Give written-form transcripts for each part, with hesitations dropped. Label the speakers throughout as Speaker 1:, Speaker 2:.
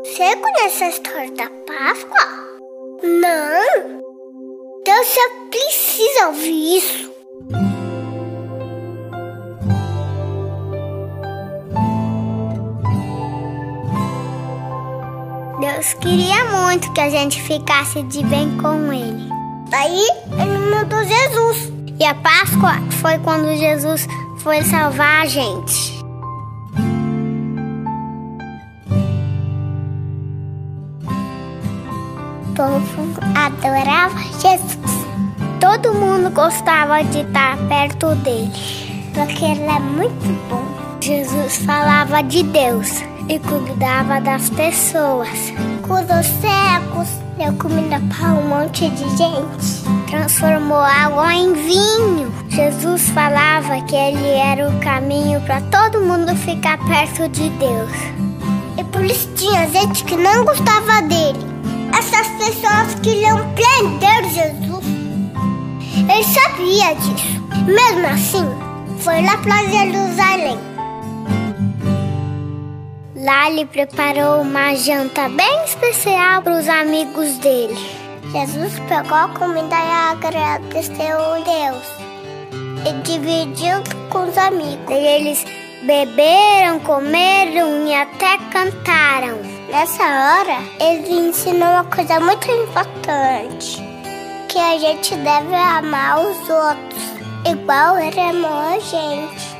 Speaker 1: Você conhece a história da Páscoa? Não! Então você precisa ouvir isso. Deus queria muito que a gente ficasse de bem com Ele. Daí Ele mandou Jesus. E a Páscoa foi quando Jesus foi salvar a gente. O povo adorava Jesus. Todo mundo gostava de estar perto dele, porque ele é muito bom. Jesus falava de Deus e cuidava das pessoas. Curou cegos, deu comida para um monte de gente. Transformou água em vinho. Jesus falava que ele era o caminho para todo mundo ficar perto de Deus. E por isso tinha gente que não gostava dele. Essas pessoas queriam prender Jesus. Ele sabia disso. Mesmo assim, foi lá para Jerusalém. Lá ele preparou uma janta bem especial para os amigos dele. Jesus pegou a comida e agradeceu a Deus e dividiu com os amigos. E eles beberam, comeram e até cantaram. Nessa hora, ele ensinou uma coisa muito importante, que a gente deve amar os outros, igual ele amou a gente.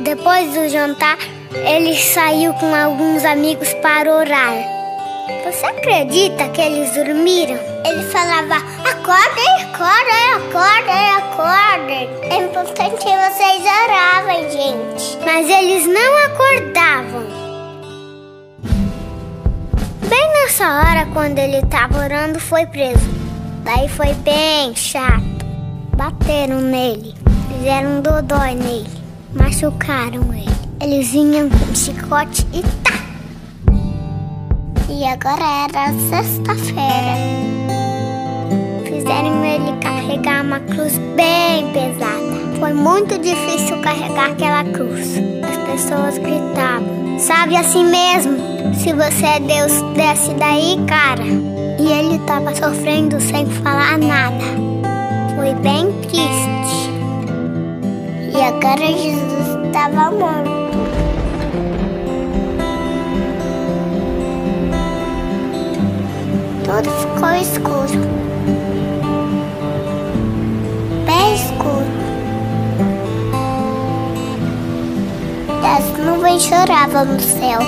Speaker 1: Depois do jantar, ele saiu com alguns amigos para orar. Você acredita que eles dormiram? Ele falava, acordem, acordem, acordem, acordem. É importante que vocês orarem, gente. Mas eles não acordavam. Bem nessa hora, quando ele estava orando, foi preso. Daí foi bem chato. Bateram nele, fizeram um dodói nele, machucaram ele. Eles vinham com chicote e tá! E agora era sexta-feira. Fizeram ele carregar uma cruz bem pesada. Foi muito difícil carregar aquela cruz. As pessoas gritavam, sabe assim mesmo? Se você é Deus, desce daí, cara. E ele estava sofrendo sem falar nada. Foi bem triste. E agora Jesus estava morto. Tudo ficou escuro. Bem escuro. E as nuvens choravam no céu.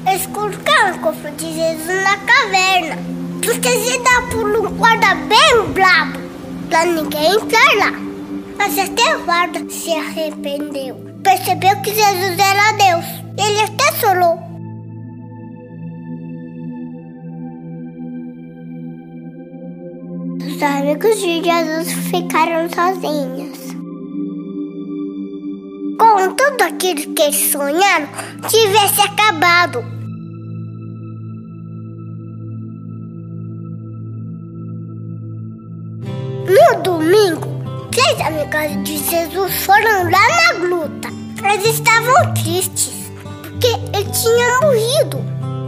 Speaker 1: Eles colocaram o corpo de Jesus na caverna, porque se dá por um guarda bem brabo, pra ninguém entrar lá. Mas até o guarda se arrependeu, percebeu que Jesus era Deus. Ele até chorou. Os amigos de Jesus ficaram sozinhos. Com tudo aquilo que eles sonharam, tivesse acabado. No domingo, 3 amigas de Jesus foram lá na gruta. Eles estavam tristes, porque ele tinha morrido.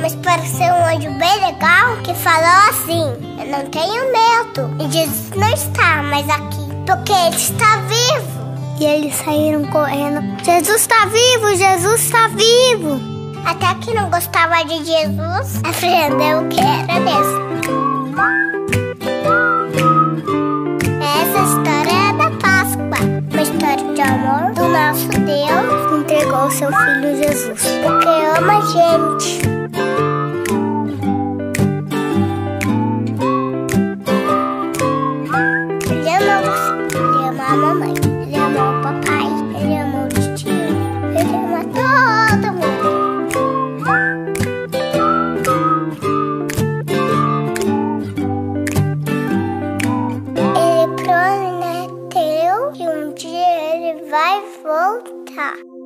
Speaker 1: Mas pareceu um anjo bem legal que falou assim, eu não tenho medo. E Jesus não está mais aqui, porque ele está vivo. E eles saíram correndo, Jesus está vivo, Jesus está vivo. Até que não gostava de Jesus, aprendeu que era Deus. Essa história é da Páscoa, uma história de amor do nosso Deus que entregou seu Filho Jesus, porque ama a gente. Ele ama você, ele ama a mamãe, ele ama o papai, ele ama o tio, ele ama todo mundo. Ele prometeu que um dia ele vai voltar.